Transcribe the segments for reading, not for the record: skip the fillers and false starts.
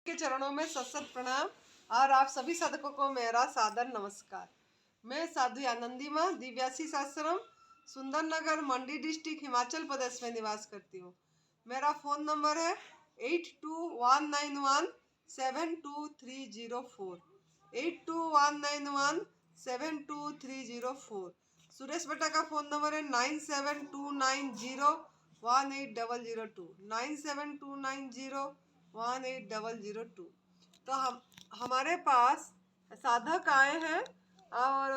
के चरणों में सत प्रणाम और आप सभी साधकों को मेरा सादर नमस्कार। मैं साध्वी आनंदी माँ दिव्यासी आश्रम सुंदरनगर मंडी डिस्ट्रिक्ट हिमाचल प्रदेश में निवास करती हूँ। मेरा फ़ोन नंबर है 8219172304 8219172304। सुरेश बेटा का फ़ोन नंबर है 9729018002 9729018002। तो हमारे पास साधक आए हैं और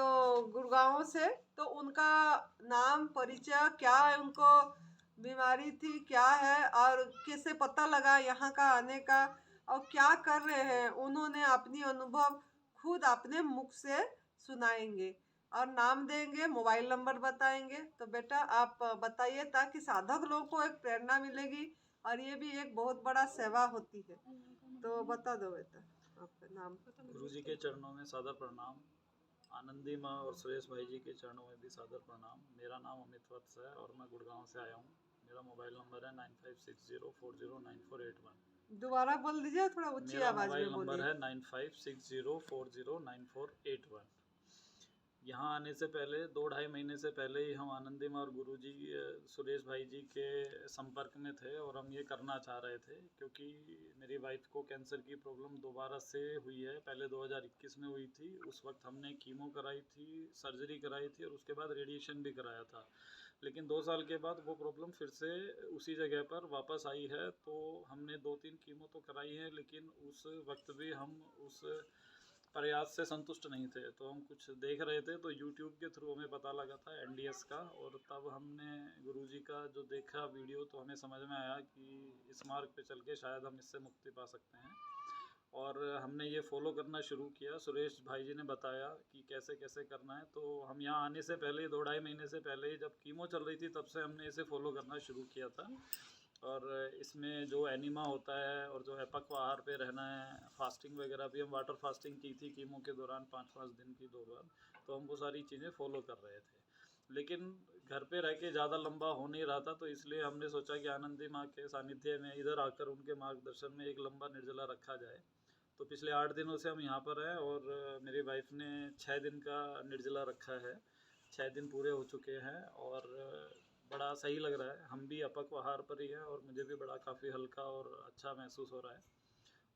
गुड़गांव से, तो उनका नाम परिचय क्या है, उनको बीमारी थी क्या है और कैसे पता लगा यहाँ का आने का और क्या कर रहे हैं, उन्होंने अपनी अनुभव खुद अपने मुख से सुनाएंगे और नाम देंगे, मोबाइल नंबर बताएंगे। तो बेटा आप बताइए ताकि साधक लोगों को एक प्रेरणा मिलेगी और ये भी एक बहुत बड़ा सेवा होती है। तो बता दो बेटा आपका नाम। गुरु जी के चरणों में सादर प्रणाम। आनंदी माँ और सुरेश भाई जी के चरणों में भी सादर प्रणाम। मेरा नाम अमित वत्स है और मैं गुड़गांव से आया हूँ। मेरा मोबाइल नंबर है 9560409481। दोबारा बोल दीजिए, थोड़ा ऊंची मेरा आवाज मोबाइल में नंबर बोलिए। है 9560409481। यहाँ आने से पहले 2-2.5 महीने से पहले ही हम आनंदी माँ और गुरु जी सुरेश भाई जी के संपर्क में थे और हम ये करना चाह रहे थे क्योंकि मेरी वाइफ को कैंसर की प्रॉब्लम दोबारा से हुई है। पहले 2021 में हुई थी, उस वक्त हमने कीमो कराई थी, सर्जरी कराई थी और उसके बाद रेडिएशन भी कराया था। लेकिन 2 साल के बाद वो प्रॉब्लम फिर से उसी जगह पर वापस आई है। तो हमने 2-3 कीमो तो कराई है, लेकिन उस वक्त भी हम उस प्रयास से संतुष्ट नहीं थे। तो हम कुछ देख रहे थे तो यूट्यूब के थ्रू हमें पता लगा था एनडीएस का, और तब हमने गुरुजी का जो देखा वीडियो तो हमें समझ में आया कि इस मार्ग पे चल के शायद हम इससे मुक्ति पा सकते हैं। और हमने ये फॉलो करना शुरू किया। सुरेश भाई जी ने बताया कि कैसे कैसे करना है। तो हम यहाँ आने से पहले 2-2.5 महीने से पहले ही जब कीमो चल रही थी तब से हमने इसे फॉलो करना शुरू किया था। और इसमें जो एनिमा होता है और जो अपक्व आहार पे रहना है, फास्टिंग वगैरह भी, हम वाटर फास्टिंग की थी कीमो के दौरान 5-5 दिन की 2 बार। तो हम वो सारी चीज़ें फॉलो कर रहे थे, लेकिन घर पे रह के ज़्यादा लंबा हो नहीं रहा था। तो इसलिए हमने सोचा कि आनंदी माँ के सानिध्य में इधर आकर उनके मार्गदर्शन में एक लंबा निर्जला रखा जाए। तो पिछले 8 दिनों से हम यहाँ पर हैं और मेरी वाइफ ने 6 दिन का निर्जला रखा है। 6 दिन पूरे हो चुके हैं और बड़ा सही लग रहा है। हम भी अपक्व आहार पर ही हैं और मुझे भी बड़ा काफ़ी हल्का और अच्छा महसूस हो रहा है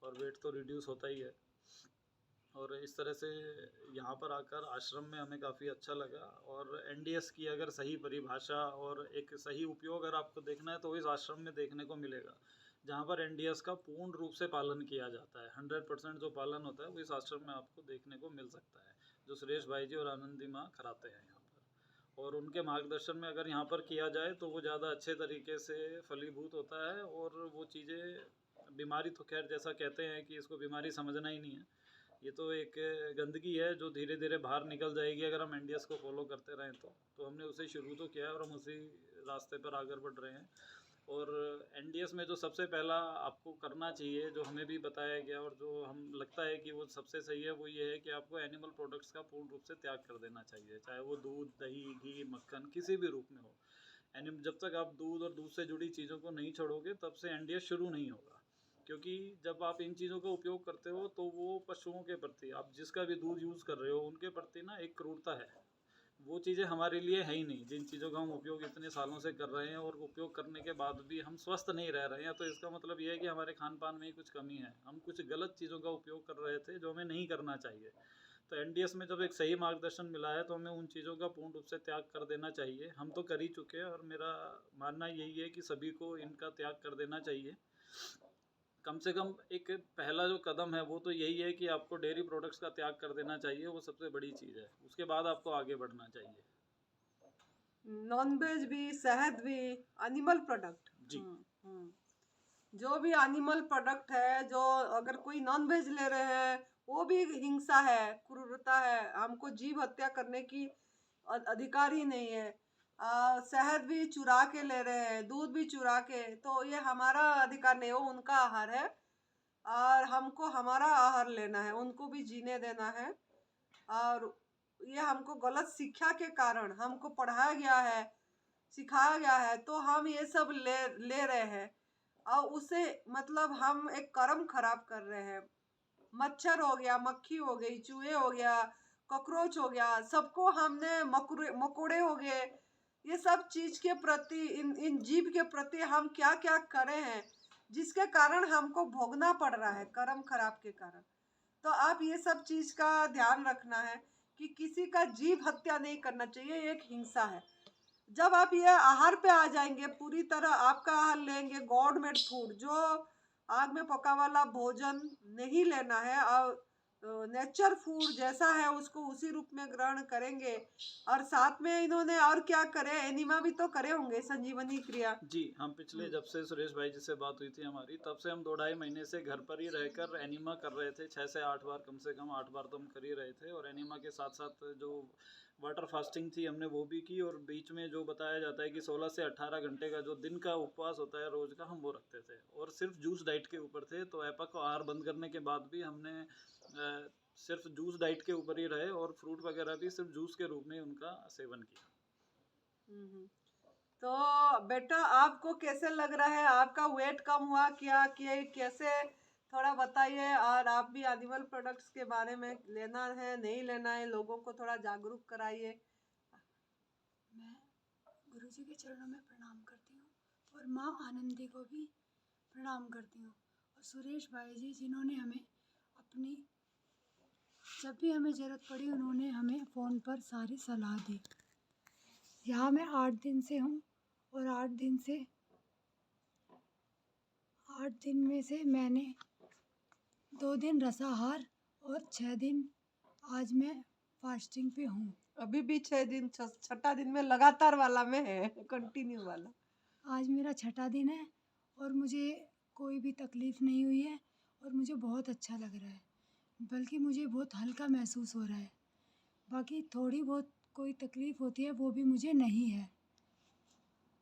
और वेट तो रिड्यूस होता ही है। और इस तरह से यहाँ पर आकर आश्रम में हमें काफ़ी अच्छा लगा। और एनडीएस की अगर सही परिभाषा और एक सही उपयोग अगर आपको देखना है तो इस आश्रम में देखने को मिलेगा, जहाँ पर एनडीएस का पूर्ण रूप से पालन किया जाता है। 100% जो पालन होता है वो इस आश्रम में आपको देखने को मिल सकता है, जो सुरेश भाई जी और आनंदी माँ कराते हैं यहाँ पर। और उनके मार्गदर्शन में अगर यहाँ पर किया जाए तो वो ज़्यादा अच्छे तरीके से फलीभूत होता है। और वो चीज़ें, बीमारी तो खैर जैसा कहते हैं कि इसको बीमारी समझना ही नहीं है, ये तो एक गंदगी है जो धीरे धीरे बाहर निकल जाएगी अगर हम एनडीएस को फॉलो करते रहें तो हमने उसे शुरू तो किया है और हम उसी रास्ते पर आगे बढ़ रहे हैं। और एनडीएस में जो सबसे पहला आपको करना चाहिए, जो हमें भी बताया गया और जो हम लगता है कि वो सबसे सही है, वो ये है कि आपको एनिमल प्रोडक्ट्स का पूर्ण रूप से त्याग कर देना चाहिए, चाहे वो दूध, दही, घी, मक्खन किसी भी रूप में हो। जब तक आप दूध और दूध से जुड़ी चीज़ों को नहीं छोड़ोगे तब से एनडीएस शुरू नहीं होगा। क्योंकि जब आप इन चीज़ों का उपयोग करते हो तो वो पशुओं के प्रति, आप जिसका भी दूध यूज़ कर रहे हो उनके प्रति ना एक क्रूरता है। वो चीज़ें हमारे लिए है ही नहीं, जिन चीज़ों का हम उपयोग इतने सालों से कर रहे हैं और उपयोग करने के बाद भी हम स्वस्थ नहीं रह रहे हैं, तो इसका मतलब ये है कि हमारे खान पान में ही कुछ कमी है। हम कुछ गलत चीज़ों का उपयोग कर रहे थे जो हमें नहीं करना चाहिए। तो एनडीएस में जब एक सही मार्गदर्शन मिला है तो हमें उन चीज़ों का पूर्ण रूप से त्याग कर देना चाहिए। हम तो कर ही चुके हैं और मेरा मानना यही है कि सभी को इनका त्याग कर देना चाहिए। कम से कम एक पहला जो कदम है वो तो यही है कि आपको डेयरी प्रोडक्ट्स का त्याग कर देना चाहिए, वो सबसे बड़ी चीज़ है। उसके बाद आपको आगे बढ़ना चाहिए। नॉन वेज भी, शहद भी, एनिमल प्रोडक्ट। जी। जो भी एनिमल प्रोडक्ट है, जो अगर कोई नॉन वेज ले रहे हैं वो भी हिंसा है, क्रूरता है। हमको जीव हत्या करने की अधिकार ही नहीं है। शहद भी चुरा के ले रहे हैं, दूध भी चुरा के, तो ये हमारा अधिकार नहीं, वो उनका आहार है और हमको हमारा आहार लेना है, उनको भी जीने देना है। और ये हमको गलत शिक्षा के कारण हमको पढ़ाया गया है, सिखाया गया है, तो हम ये सब ले ले रहे हैं। और उसे मतलब हम एक कर्म खराब कर रहे हैं। मच्छर हो गया, मक्खी हो गई, चूहे हो गया, कॉकरोच हो गया, सबको हमने मकोड़े हो गए, ये सब चीज के प्रति इन इन जीव के प्रति हम क्या क्या करे हैं, जिसके कारण हमको भोगना पड़ रहा है कर्म खराब के कारण। तो आप ये सब चीज का ध्यान रखना है कि किसी का जीव हत्या नहीं करना चाहिए, ये एक हिंसा है। जब आप ये आहार पे आ जाएंगे, पूरी तरह आपका आहार लेंगे गॉड मेड फूड, जो आग में पका वाला भोजन नहीं लेना है, और नेचर फूड जैसा है उसको उसी रूप में ग्रहण करेंगे। और साथ में इन्होंने और क्या करे, एनिमा भी तो करे होंगे, संजीवनी क्रिया। जी, हम पिछले जब से सुरेश भाई जी से बात हुई थी हमारी, तब से हम 2-2.5 महीने से घर पर ही रहकर एनिमा कर रहे थे। 6 से 8 बार, कम से कम 8 बार तो हम कर ही रहे थे। और एनिमा के साथ साथ जो वाटर फास्टिंग थी हमने वो भी की, और बीच में जो बताया जाता है कि 16 से 18 घंटे का जो दिन का उपवास होता है रोज़ का, हम वो रखते थे और सिर्फ जूस डाइट के ऊपर थे। तो एपा को आहार बंद करने के बाद भी हमने सिर्फ जूस डाइट के ऊपर ही रहे, और फ्रूट वगैरह भी सिर्फ जूस के रूप में उनका सेवन किया। तो बेटा आपको कैसे लग रहा है, आपका वेट कम हुआ क्या, कि कैसे, थोड़ा बताइए। और आप भी एनिमल प्रोडक्ट्स के बारे में लेना है नहीं लेना है, लोगों को थोड़ा जागरूक कराइए। मैं गुरुजी के चरणों में प्रणाम करती हूँ और माँ आनंदी को भी प्रणाम करती हूँ, और सुरेश भाई जी जिन्होंने हमें अपनी जब भी हमें ज़रूरत पड़ी उन्होंने हमें फ़ोन पर सारी सलाह दी। यहाँ मैं 8 दिन से हूँ और 8 दिन में से मैंने 2 दिन रसाहार और 6 दिन आज मैं फास्टिंग पे हूँ। अभी भी 6 दिन, छठा दिन में लगातार वाला में है, कंटिन्यू वाला। आज मेरा छठा दिन है और मुझे कोई भी तकलीफ़ नहीं हुई है और मुझे बहुत अच्छा लग रहा है, बल्कि मुझे बहुत हल्का महसूस हो रहा है। बाकी थोड़ी बहुत कोई तकलीफ़ होती है वो भी मुझे नहीं है,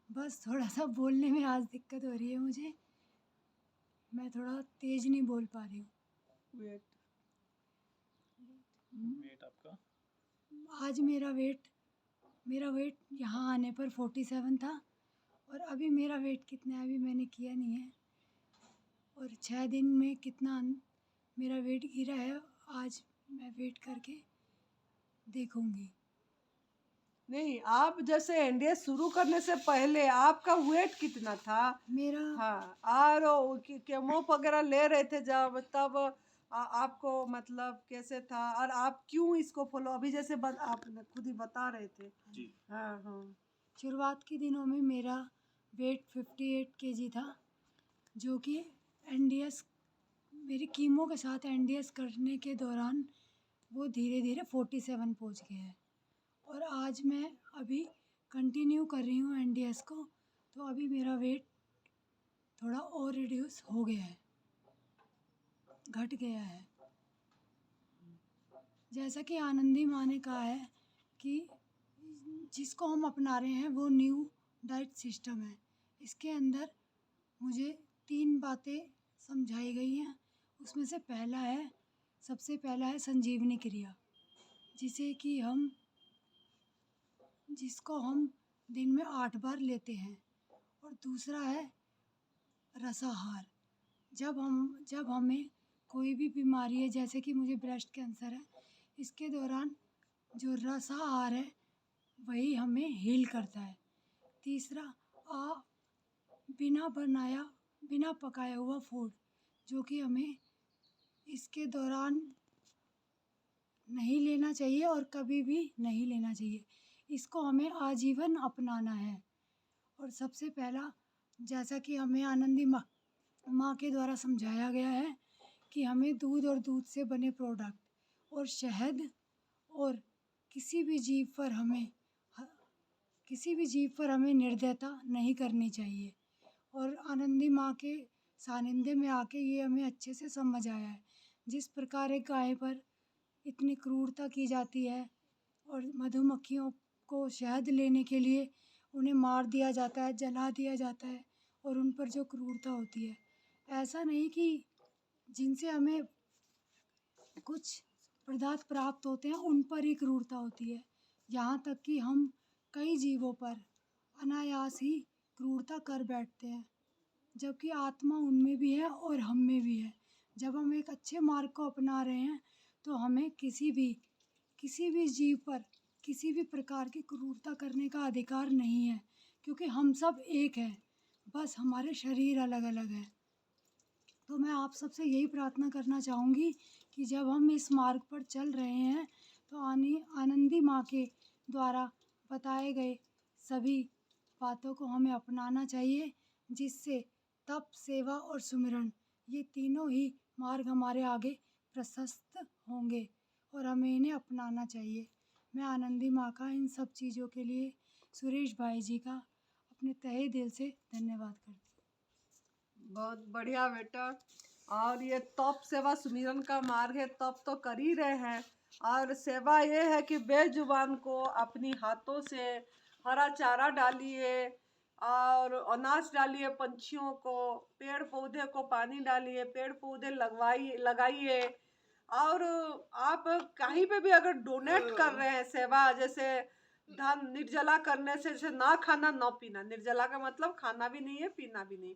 बस थोड़ा सा बोलने में आज दिक्कत हो रही है मुझे, मैं थोड़ा तेज़ नहीं बोल पा रही हूँ। वेट वेट आपका? आज मेरा वेट यहाँ आने पर 47 था, और अभी मेरा वेट कितना है अभी मैंने किया नहीं है, और 6 दिन में कितना मेरा वेट गिरा है आज मैं वेट करके देखूंगी। नहीं, आप जैसे एनडीएस शुरू करने से पहले आपका वेट कितना था? मेरा हाँ, और केमो वगैरह ले रहे थे जब, तब आपको मतलब कैसे था, और आप क्यों इसको फॉलो, अभी जैसे आप खुद ही बता रहे थे। जी हाँ हाँ। शुरुआत के दिनों में मेरा वेट 58 केजी था, जो कि एनडीएस मेरी कीमो के साथ एनडीएस करने के दौरान वो धीरे धीरे 47 पहुंच गया है, और आज मैं अभी कंटिन्यू कर रही हूँ एनडीएस को, तो अभी मेरा वेट थोड़ा और रिड्यूस हो गया है, घट गया है। जैसा कि आनंदी माँ ने कहा है कि जिसको हम अपना रहे हैं वो न्यू डाइट सिस्टम है, इसके अंदर मुझे 3 बातें समझाई गई हैं। उसमें से सबसे पहला है संजीवनी क्रिया, जिसको हम दिन में 8 बार लेते हैं, और दूसरा है रसाहार। जब हमें कोई भी बीमारी है, जैसे कि मुझे ब्रेस्ट कैंसर है, इसके दौरान जो रसाहार है वही हमें हील करता है। तीसरा बिना पकाया हुआ फूड, जो कि हमें इसके दौरान नहीं लेना चाहिए और कभी भी नहीं लेना चाहिए, इसको हमें आजीवन अपनाना है। और सबसे पहला, जैसा कि हमें आनंदी माँ के द्वारा समझाया गया है कि हमें दूध और दूध से बने प्रोडक्ट और शहद और किसी भी जीव पर हमें निर्दयता नहीं करनी चाहिए। और आनंदी माँ के सानिध्य में आके ये हमें अच्छे से समझ आया है, जिस प्रकार एक गाय पर इतनी क्रूरता की जाती है और मधुमक्खियों को शहद लेने के लिए उन्हें मार दिया जाता है, जला दिया जाता है, और उन पर जो क्रूरता होती है, ऐसा नहीं कि जिनसे हमें कुछ पदार्थ प्राप्त होते हैं उन पर ही क्रूरता होती है, यहाँ तक कि हम कई जीवों पर अनायास ही क्रूरता कर बैठते हैं। जबकि आत्मा उनमें भी है और हम में भी है। जब हम एक अच्छे मार्ग को अपना रहे हैं तो हमें किसी भी जीव पर किसी भी प्रकार की क्रूरता करने का अधिकार नहीं है, क्योंकि हम सब एक हैं, बस हमारे शरीर अलग अलग हैं। तो मैं आप सबसे यही प्रार्थना करना चाहूँगी कि जब हम इस मार्ग पर चल रहे हैं तो आनंदी माँ के द्वारा बताए गए सभी बातों को हमें अपनाना चाहिए, जिससे तप, सेवा और सुमिरन ये तीनों ही मार्ग हमारे आगे प्रशस्त होंगे और हमें इन्हें अपनाना चाहिए। मैं आनंदी माँ का इन सब चीज़ों के लिए सुरेश भाई जी का अपने तहे दिल से धन्यवाद करती हूँ। बहुत बढ़िया बेटा। और ये तप, सेवा, सुमिरन का मार्ग है, तप तो कर ही रहे हैं। और सेवा ये है कि बेजुबान को अपनी हाथों से हरा चारा डालिए और अनाज डालिए, पंछियों को, पेड़ पौधे को पानी डालिए, पेड़ पौधे लगाइए। और आप कहीं पे भी अगर डोनेट कर रहे हैं, सेवा जैसे धन निर्जला करने से, जैसे ना खाना ना पीना, निर्जला का मतलब खाना भी नहीं है पीना भी नहीं,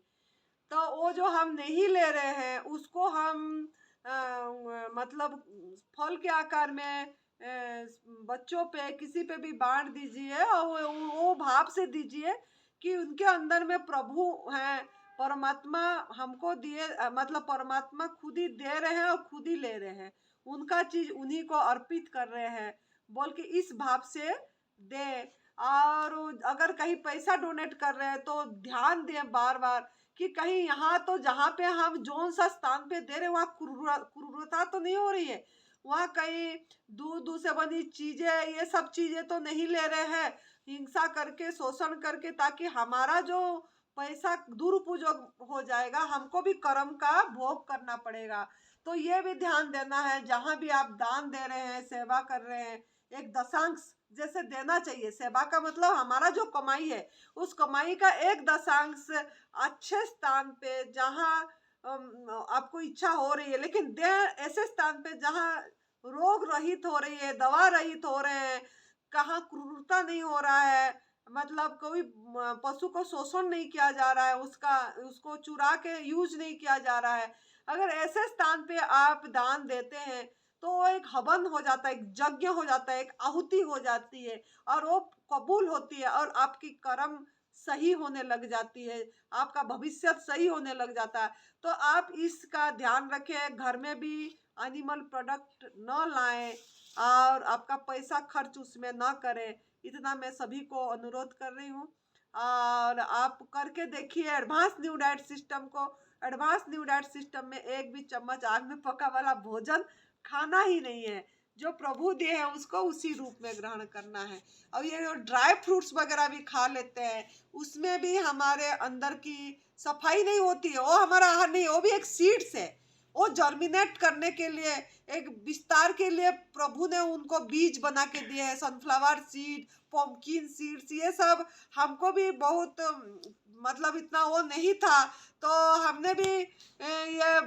तो वो जो हम नहीं ले रहे हैं उसको हम मतलब फल के आकार में बच्चों पे किसी पे भी बांट दीजिए और वो भाव से दीजिए कि उनके अंदर में प्रभु हैं, परमात्मा हमको दिए, मतलब परमात्मा खुद ही दे रहे हैं और खुद ही ले रहे हैं, उनका चीज उन्हीं को अर्पित कर रहे हैं बोल के इस भाव से दे। और अगर कहीं पैसा डोनेट कर रहे हैं तो ध्यान दें बार बार कि कहीं यहाँ तो जहाँ पे हम जोन सा स्थान पे दे रहे वहाँ क्रूरता तो नहीं हो रही है, वहाँ कहीं दूध से बनी चीजें, ये सब चीजें तो नहीं ले रहे हैं हिंसा करके, शोषण करके, ताकि हमारा जो पैसा दुरुपयोग हो जाएगा, हमको भी कर्म का भोग करना पड़ेगा। तो ये भी ध्यान देना है, जहाँ भी आप दान दे रहे हैं, सेवा कर रहे हैं, एक दशांश जैसे देना चाहिए। सेवा का मतलब हमारा जो कमाई है उस कमाई का एक दशांश अच्छे स्थान पे, जहाँ आपको इच्छा हो रही है, लेकिन दे ऐसे स्थान पे जहाँ रोग रहित हो रही है, दवा रहित हो रहे हैं, कहाँ क्रूरता नहीं हो रहा है, मतलब कोई पशु को शोषण नहीं किया जा रहा है, उसको चुरा के यूज नहीं किया जा रहा है। अगर ऐसे स्थान पे आप दान देते हैं तो वो एक हवन हो जाता है, एक यज्ञ हो जाता है, एक आहुति हो जाती है और वो कबूल होती है और आपकी कर्म सही होने लग जाती है, आपका भविष्य सही होने लग जाता है। तो आप इसका ध्यान रखें, घर में भी एनिमल प्रोडक्ट न लाएं और आपका पैसा खर्च उसमें ना करें, इतना मैं सभी को अनुरोध कर रही हूँ। और आप करके देखिए एडवांस न्यू डाइट सिस्टम को। एडवांस न्यू डाइट सिस्टम में एक भी चम्मच आग में पका वाला भोजन खाना ही नहीं है, जो प्रभु दिए हैं उसको उसी रूप में ग्रहण करना है। और ये ड्राई फ्रूट्स वगैरह भी खा लेते हैं, उसमें भी हमारे अंदर की सफाई नहीं होती है, वो हमारा आहार नहीं, वो भी एक सीड्स है, वो जर्मिनेट करने के लिए, एक विस्तार के लिए प्रभु ने उनको बीज बना के दिए हैं, सनफ्लावर सीड, पम्पकिन सीड्स, ये सब हमको भी बहुत मतलब इतना वो नहीं था, तो हमने भी ये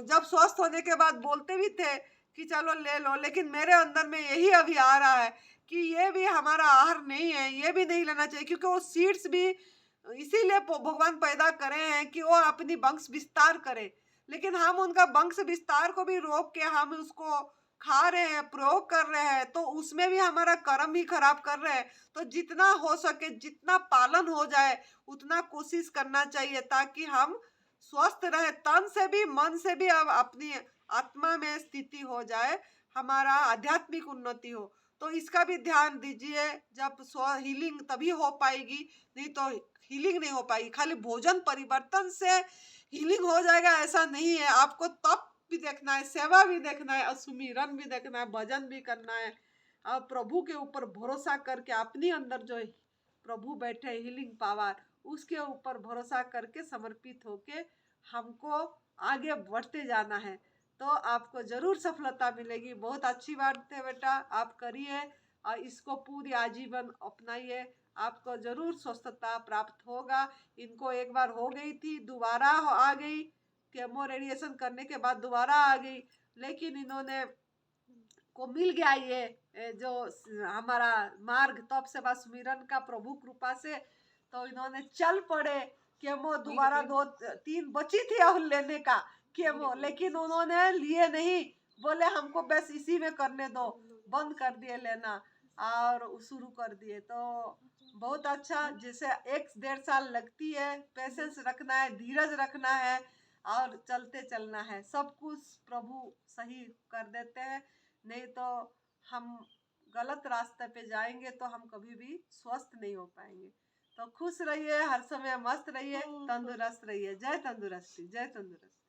जब स्वस्थ होने के बाद बोलते भी थे कि चलो ले लो, लेकिन मेरे अंदर में यही अभी आ रहा है कि ये भी हमारा आहार नहीं है, ये भी नहीं लेना चाहिए, क्योंकि वो सीड्स भी इसीलिए भगवान पैदा करे हैं कि वो अपनी वंश विस्तार करे, लेकिन हम उनका वंश विस्तार को भी रोक के हम उसको खा रहे हैं, प्रयोग कर रहे हैं, तो उसमें भी हमारा कर्म ही खराब कर रहे हैं। तो जितना हो सके, जितना पालन हो जाए उतना कोशिश करना चाहिए, ताकि हम स्वस्थ रहे, तन से भी मन से भी, अब अपनी आत्मा में स्थिति हो जाए, हमारा आध्यात्मिक उन्नति हो। तो इसका भी ध्यान दीजिए, जब हीलिंग तभी हो पाएगी, नहीं तो हीलिंग नहीं हो पाएगी। खाली भोजन परिवर्तन से हीलिंग हो जाएगा ऐसा नहीं है, आपको तप भी देखना है, सेवा भी देखना है, सुमिरन भी देखना है, भजन भी करना है, और प्रभु के ऊपर भरोसा करके अपने अंदर जो प्रभु बैठे हीलिंग पावर, उसके ऊपर भरोसा करके समर्पित होके हमको आगे बढ़ते जाना है, तो आपको जरूर सफलता मिलेगी। बहुत अच्छी बात है बेटा, आप करिए और इसको पूरी आजीवन अपनाइए, आपको जरूर स्वस्थता प्राप्त होगा। इनको एक बार हो गई थी, दोबारा आ गई, केमो रेडिएशन करने के बाद दोबारा आ गई, लेकिन इन्होंने को मिल गया ये जो हमारा मार्ग तप सेवा सुमिरन का प्रभु कृपा से, तो इन्होंने चल पड़े केमो दोबारा 2-3 बची थी और लेने का केमो, लेकिन उन्होंने लिए नहीं, बोले हमको बस इसी में करने दो, बंद कर दिए लेना और शुरू कर दिए। तो बहुत अच्छा, जैसे 1-1.5 साल लगती है, पेशेंस रखना है, धीरज रखना है और चलते चलना है, सब कुछ प्रभु सही कर देते हैं। नहीं तो हम गलत रास्ते पे जाएंगे तो हम कभी भी स्वस्थ नहीं हो पाएंगे। तो खुश रहिए, हर समय मस्त रहिए, तंदुरुस्त रहिए। जय तंदुरुस्ती, जय तंदुरुस्ती।